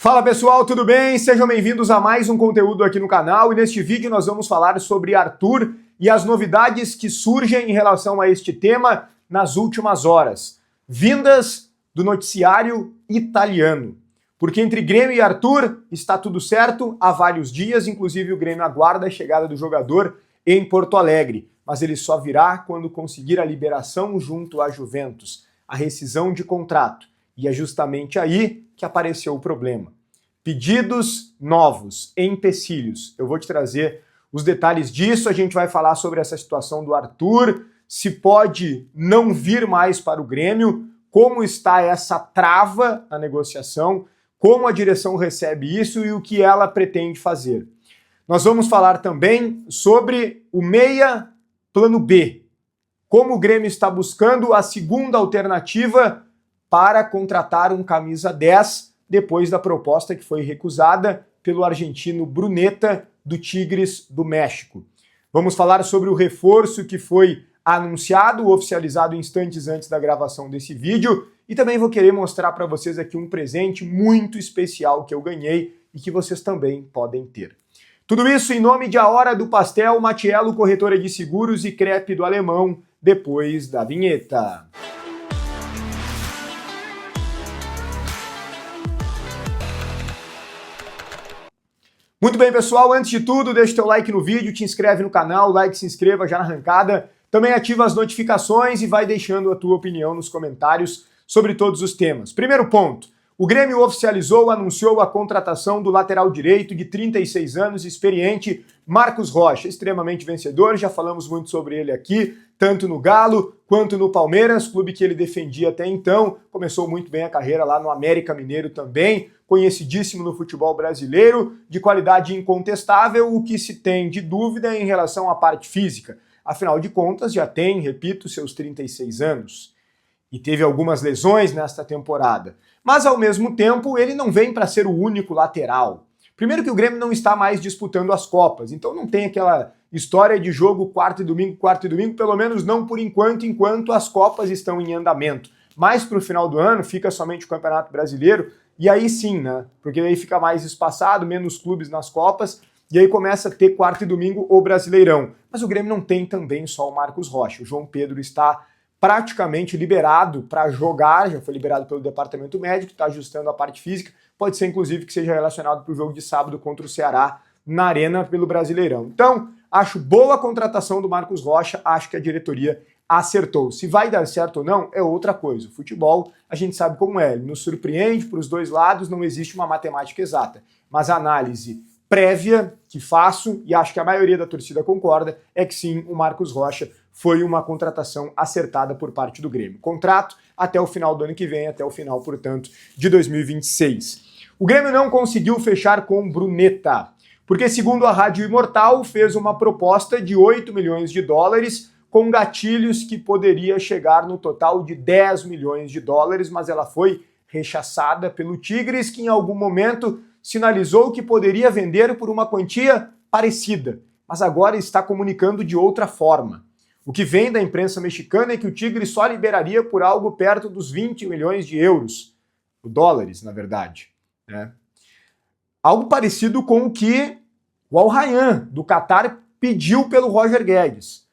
Fala pessoal, tudo bem? Sejam bem-vindos a mais um conteúdo aqui no canal e neste vídeo nós vamos falar sobre Arthur e as novidades que surgem em relação a este tema nas últimas horas, vindas do noticiário italiano. Porque entre Grêmio e Arthur está tudo certo há vários dias, inclusive o Grêmio aguarda a chegada do jogador em Porto Alegre, mas ele só virá quando conseguir a liberação junto à Juventus, a rescisão de contrato. E é justamente aí que apareceu o problema. Pedidos novos, empecilhos. Eu vou te trazer os detalhes disso, a gente vai falar sobre essa situação do Arthur, se pode não vir mais para o Grêmio, como está essa trava na negociação, como a direção recebe isso e o que ela pretende fazer. Nós vamos falar também sobre o meia plano B, como o Grêmio está buscando a segunda alternativa para contratar um camisa 10 depois da proposta que foi recusada pelo argentino Bruneta do Tigres do México. Vamos falar sobre o reforço que foi anunciado, oficializado instantes antes da gravação desse vídeo e também vou querer mostrar para vocês aqui um presente muito especial que eu ganhei e que vocês também podem ter. Tudo isso em nome de A Hora do Pastel, Matiello, corretora de seguros e Crepe do Alemão, depois da vinheta. Muito bem, pessoal, antes de tudo, deixa o teu like no vídeo, te inscreve no canal, like, se inscreva já na arrancada, também ativa as notificações e vai deixando a tua opinião nos comentários sobre todos os temas. Primeiro ponto, o Grêmio anunciou a contratação do lateral direito de 36 anos, experiente, Marcos Rocha, extremamente vencedor, já falamos muito sobre ele aqui, tanto no Galo quanto no Palmeiras, clube que ele defendia até então, começou muito bem a carreira lá no América Mineiro também, conhecidíssimo no futebol brasileiro, de qualidade incontestável, o que se tem de dúvida em relação à parte física. Afinal de contas, já tem, repito, seus 36 anos. E teve algumas lesões nesta temporada. Mas, ao mesmo tempo, ele não vem para ser o único lateral. Primeiro que o Grêmio não está mais disputando as Copas, então não tem aquela história de jogo quarta e domingo, pelo menos não por enquanto as Copas estão em andamento. Mais para o final do ano fica somente o Campeonato Brasileiro, e aí sim, né? Porque aí fica mais espaçado, menos clubes nas Copas, e aí começa a ter quarta e domingo o Brasileirão. Mas o Grêmio não tem também só o Marcos Rocha. O João Pedro está praticamente liberado para jogar, já foi liberado pelo departamento médico, está ajustando a parte física, pode ser inclusive que seja relacionado para o jogo de sábado contra o Ceará na Arena pelo Brasileirão. Então, acho boa a contratação do Marcos Rocha, acho que a diretoria acertou. Se vai dar certo ou não, é outra coisa. O futebol, a gente sabe como é, ele nos surpreende para os dois lados, não existe uma matemática exata, mas a análise prévia que faço, e acho que a maioria da torcida concorda, é que sim, o Marcos Rocha foi uma contratação acertada por parte do Grêmio. Contrato até o final do ano que vem, até o final, portanto, de 2026. O Grêmio não conseguiu fechar com Bruneta, porque, segundo a Rádio Imortal, fez uma proposta de 8 milhões de dólares com gatilhos que poderia chegar no total de 10 milhões de dólares, mas ela foi rechaçada pelo Tigres, que em algum momento sinalizou que poderia vender por uma quantia parecida, mas agora está comunicando de outra forma. O que vem da imprensa mexicana é que o Tigre só liberaria por algo perto dos 20 milhões de euros, dólares, na verdade, né? Algo parecido com o que o Al Rayyan, do Catar, pediu pelo Roger Guedes.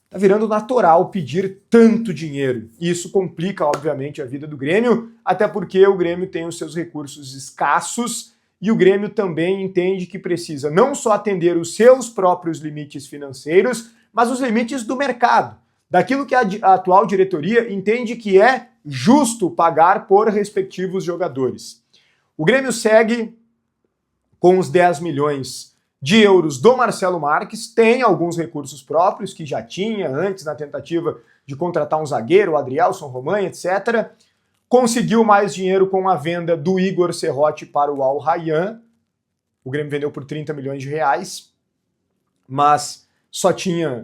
Está virando natural pedir tanto dinheiro. Isso complica, obviamente, a vida do Grêmio, até porque o Grêmio tem os seus recursos escassos e o Grêmio também entende que precisa não só atender os seus próprios limites financeiros, mas os limites do mercado, daquilo que a atual diretoria entende que é justo pagar por respectivos jogadores. O Grêmio segue com os 10 milhões de euros do Marcelo Marques, tem alguns recursos próprios que já tinha antes na tentativa de contratar um zagueiro, o Adrielson, Romain, etc. Conseguiu mais dinheiro com a venda do Igor Serrote para o Al Rayyan. O Grêmio vendeu por 30 milhões de reais, mas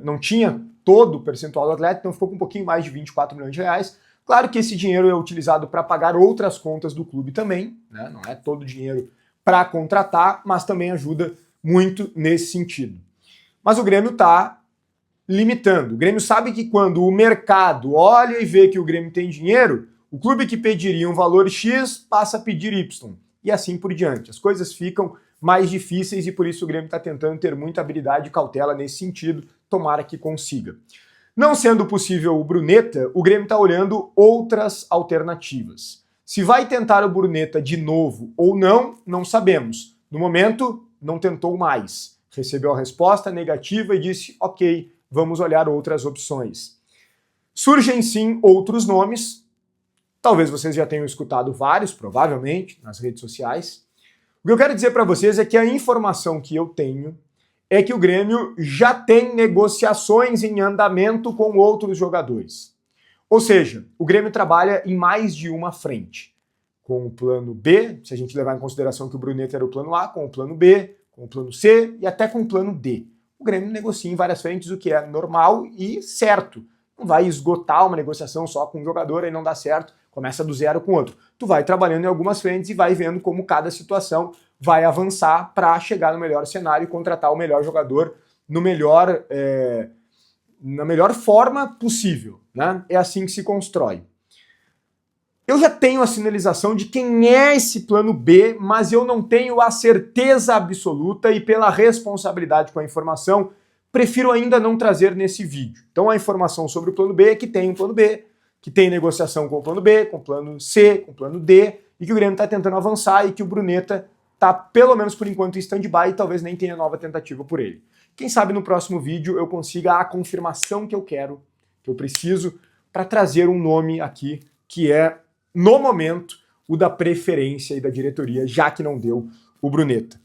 não tinha todo o percentual do atleta, então ficou com um pouquinho mais de 24 milhões de reais. Claro que esse dinheiro é utilizado para pagar outras contas do clube também, né? Não é todo o dinheiro para contratar, mas também ajuda muito nesse sentido. Mas o Grêmio está limitando. O Grêmio sabe que quando o mercado olha e vê que o Grêmio tem dinheiro, o clube que pediria um valor X passa a pedir Y. e assim por diante. As coisas ficam mais difíceis e por isso o Grêmio está tentando ter muita habilidade e cautela nesse sentido, tomara que consiga. Não sendo possível o Bruneta, o Grêmio está olhando outras alternativas. Se vai tentar o Bruneta de novo ou não, não sabemos. No momento, não tentou mais. Recebeu a resposta negativa e disse, ok, vamos olhar outras opções. Surgem sim outros nomes, talvez vocês já tenham escutado vários, provavelmente, nas redes sociais. O que eu quero dizer para vocês é que a informação que eu tenho é que o Grêmio já tem negociações em andamento com outros jogadores. Ou seja, o Grêmio trabalha em mais de uma frente. Com o plano B, se a gente levar em consideração que o Bruneta era o plano A, com o plano B, com o plano C e até com o plano D. O Grêmio negocia em várias frentes, o que é normal e certo. Não vai esgotar uma negociação só com um jogador e não dá certo, começa do zero com outro. Tu vai trabalhando em algumas frentes e vai vendo como cada situação vai avançar para chegar no melhor cenário e contratar o melhor jogador no melhor, na melhor forma possível, né? É assim que se constrói. Eu já tenho a sinalização de quem é esse plano B, mas eu não tenho a certeza absoluta e pela responsabilidade com a informação, prefiro ainda não trazer nesse vídeo. Então a informação sobre o plano B é que tem um plano B, que tem negociação com o plano B, com o plano C, com o plano D, e que o Grêmio está tentando avançar e que o Bruneta está, pelo menos por enquanto, em stand-by e talvez nem tenha nova tentativa por ele. Quem sabe no próximo vídeo eu consiga a confirmação que eu quero, que eu preciso, para trazer um nome aqui que é, no momento, o da preferência e da diretoria, já que não deu o Bruneta.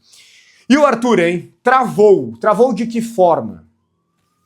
E o Arthur, hein? Travou. Travou de que forma?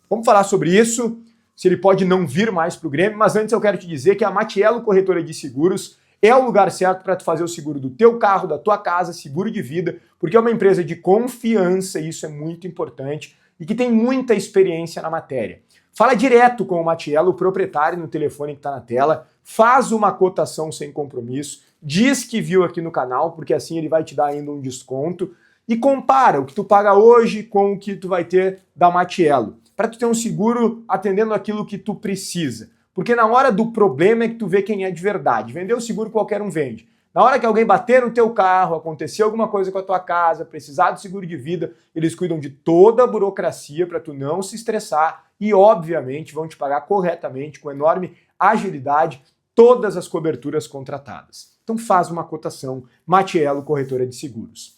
Vamos falar sobre isso, se ele pode não vir mais para o Grêmio, mas antes eu quero te dizer que a Matiello Corretora de Seguros é o lugar certo para tu fazer o seguro do teu carro, da tua casa, seguro de vida, porque é uma empresa de confiança, e isso é muito importante, e que tem muita experiência na matéria. Fala direto com o Matiello, o proprietário, no telefone que está na tela, faz uma cotação sem compromisso, diz que viu aqui no canal, porque assim ele vai te dar ainda um desconto, e compara o que tu paga hoje com o que tu vai ter da Matiello, para tu ter um seguro atendendo aquilo que tu precisa. Porque na hora do problema é que tu vê quem é de verdade. Vender o seguro qualquer um vende. Na hora que alguém bater no teu carro, acontecer alguma coisa com a tua casa, precisar de seguro de vida, eles cuidam de toda a burocracia para tu não se estressar e, obviamente, vão te pagar corretamente, com enorme agilidade, todas as coberturas contratadas. Então faz uma cotação, Matiello Corretora de Seguros.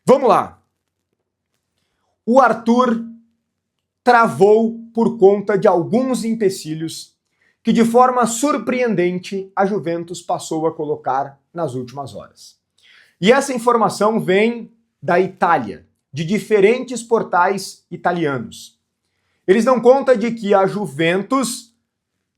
Vamos lá. O Arthur travou por conta de alguns empecilhos que de forma surpreendente a Juventus passou a colocar nas últimas horas. E essa informação vem da Itália, de diferentes portais italianos. Eles dão conta de que a Juventus,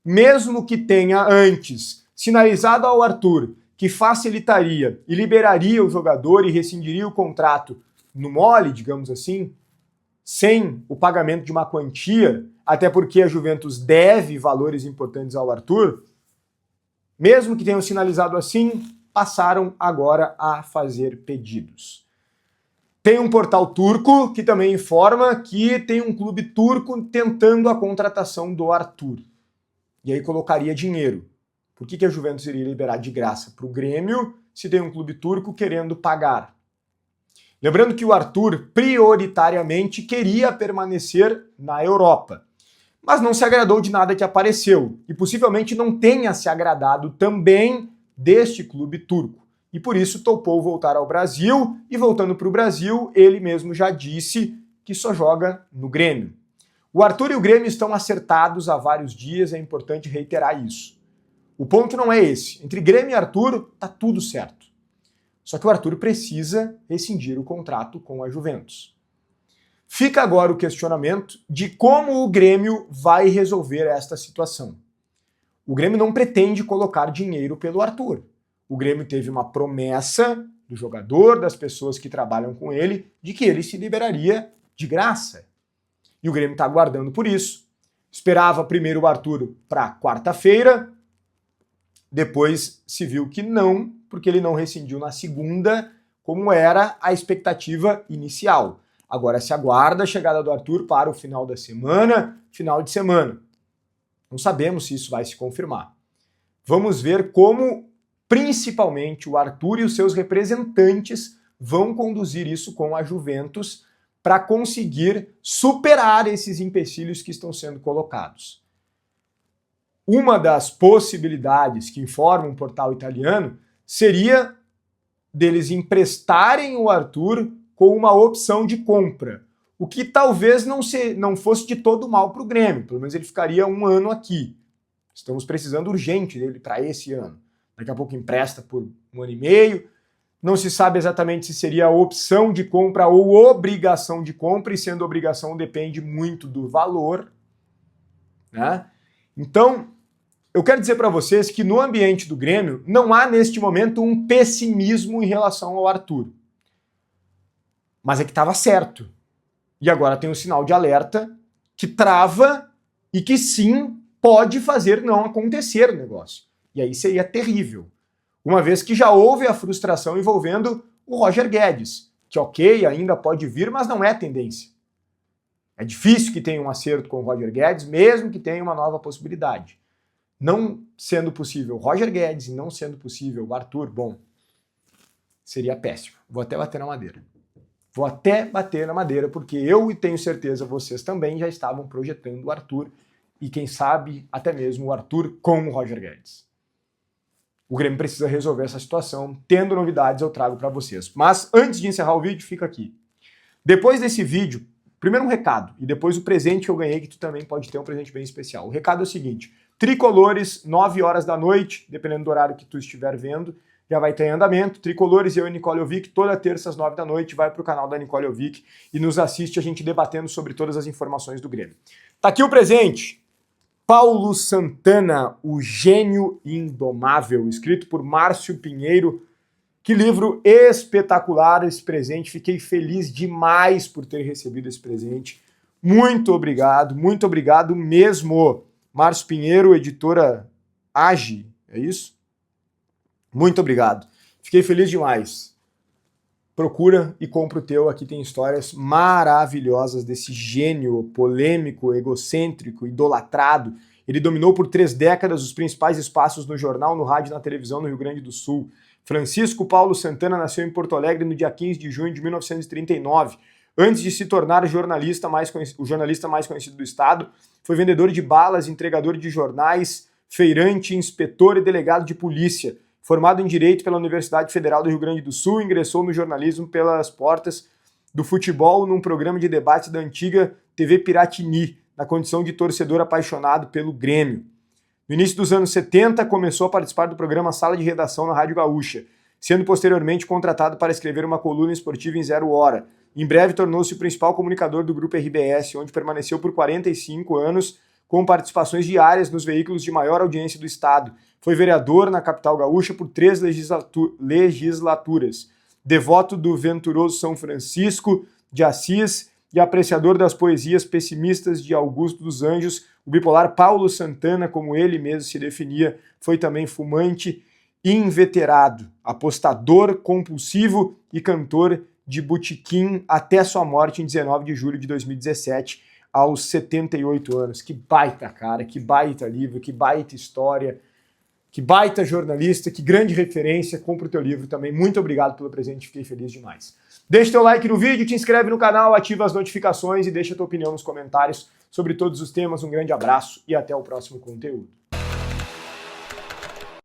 mesmo que tenha antes sinalizado ao Arthur que facilitaria e liberaria o jogador e rescindiria o contrato no mole, digamos assim, sem o pagamento de uma quantia, até porque a Juventus deve valores importantes ao Arthur, mesmo que tenham sinalizado assim, passaram agora a fazer pedidos. Tem um portal turco que também informa que tem um clube turco tentando a contratação do Arthur. E aí colocaria dinheiro. Por que a Juventus iria liberar de graça para o Grêmio se tem um clube turco querendo pagar? Lembrando que o Arthur prioritariamente queria permanecer na Europa, mas não se agradou de nada que apareceu e possivelmente não tenha se agradado também deste clube turco. E por isso topou voltar ao Brasil e voltando para o Brasil, ele mesmo já disse que só joga no Grêmio. O Arthur e o Grêmio estão acertados há vários dias, é importante reiterar isso. O ponto não é esse. Entre Grêmio e Arthur tá tudo certo. Só que o Arthur precisa rescindir o contrato com a Juventus. Fica agora o questionamento de como o Grêmio vai resolver esta situação. O Grêmio não pretende colocar dinheiro pelo Arthur. O Grêmio teve uma promessa do jogador, das pessoas que trabalham com ele, de que ele se liberaria de graça. E o Grêmio está aguardando por isso. Esperava primeiro o Arthur para quarta-feira, depois se viu que não, porque ele não rescindiu na segunda, como era a expectativa inicial. Agora se aguarda a chegada do Arthur para o final da semana, final de semana. Não sabemos se isso vai se confirmar. Vamos ver como principalmente o Arthur e os seus representantes vão conduzir isso com a Juventus para conseguir superar esses empecilhos que estão sendo colocados. Uma das possibilidades que informa um portal italiano seria deles emprestarem o Arthur com uma opção de compra, o que talvez não fosse de todo mal para o Grêmio, pelo menos ele ficaria um ano aqui. Estamos precisando urgente dele para esse ano. Daqui a pouco empresta por um ano e meio, não se sabe exatamente se seria opção de compra ou obrigação de compra, e sendo obrigação depende muito do valor, né? Então, eu quero dizer para vocês que no ambiente do Grêmio não há neste momento um pessimismo em relação ao Arthur. Mas é que estava certo. E agora tem um sinal de alerta que trava e que sim pode fazer não acontecer o negócio. E aí seria terrível. Uma vez que já houve a frustração envolvendo o Roger Guedes, que ok, ainda pode vir, mas não é tendência. É difícil que tenha um acerto com o Roger Guedes, mesmo que tenha uma nova possibilidade. Não sendo possível Roger Guedes e não sendo possível o Arthur, bom, seria péssimo. Vou até bater na madeira. Vou até bater na madeira, porque eu e tenho certeza vocês também já estavam projetando o Arthur e quem sabe até mesmo o Arthur com o Roger Guedes. O Grêmio precisa resolver essa situação. Tendo novidades eu trago para vocês. Mas antes de encerrar o vídeo, fica aqui. Depois desse vídeo, primeiro um recado e depois o presente que eu ganhei, que tu também pode ter um presente bem especial. O recado é o seguinte: Tricolores, 9 horas da noite, dependendo do horário que tu estiver vendo, já vai ter em andamento. Tricolores, eu e Nicole Ovic, toda terça às 9 da noite, vai pro canal da Nicole Ovic e nos assiste a gente debatendo sobre todas as informações do Grêmio. Tá aqui o presente. Paulo Santana, o gênio indomável, escrito por Márcio Pinheiro. Que livro espetacular esse presente, fiquei feliz demais por ter recebido esse presente. Muito obrigado mesmo. Márcio Pinheiro, editora Age, é isso? Muito obrigado, fiquei feliz demais. Procura e compra o teu, aqui tem histórias maravilhosas desse gênio polêmico, egocêntrico, idolatrado. Ele dominou por 3 décadas os principais espaços no jornal, no rádio e na televisão no Rio Grande do Sul. Francisco Paulo Santana nasceu em Porto Alegre no dia 15 de junho de 1939. Antes de se tornar o jornalista mais conhecido do estado, foi vendedor de balas, entregador de jornais, feirante, inspetor e delegado de polícia. Formado em Direito pela Universidade Federal do Rio Grande do Sul, ingressou no jornalismo pelas portas do futebol num programa de debate da antiga TV Piratini, na condição de torcedor apaixonado pelo Grêmio. No início dos anos 70, começou a participar do programa Sala de Redação na Rádio Gaúcha, sendo posteriormente contratado para escrever uma coluna esportiva em 0 hora. Em breve tornou-se o principal comunicador do Grupo RBS, onde permaneceu por 45 anos, com participações diárias nos veículos de maior audiência do estado. Foi vereador na capital gaúcha por 3 legislaturas. Devoto do venturoso São Francisco de Assis e apreciador das poesias pessimistas de Augusto dos Anjos, o bipolar Paulo Santana, como ele mesmo se definia, foi também fumante inveterado, apostador compulsivo e cantor de botequim até sua morte em 19 de julho de 2017, aos 78 anos. Que baita cara, que baita livro, que baita história, que baita jornalista, que grande referência. Compra o teu livro também. Muito obrigado pelo presente, fiquei feliz demais. Deixa teu like no vídeo, te inscreve no canal, ativa as notificações e deixa tua opinião nos comentários sobre todos os temas. Um grande abraço e até o próximo conteúdo.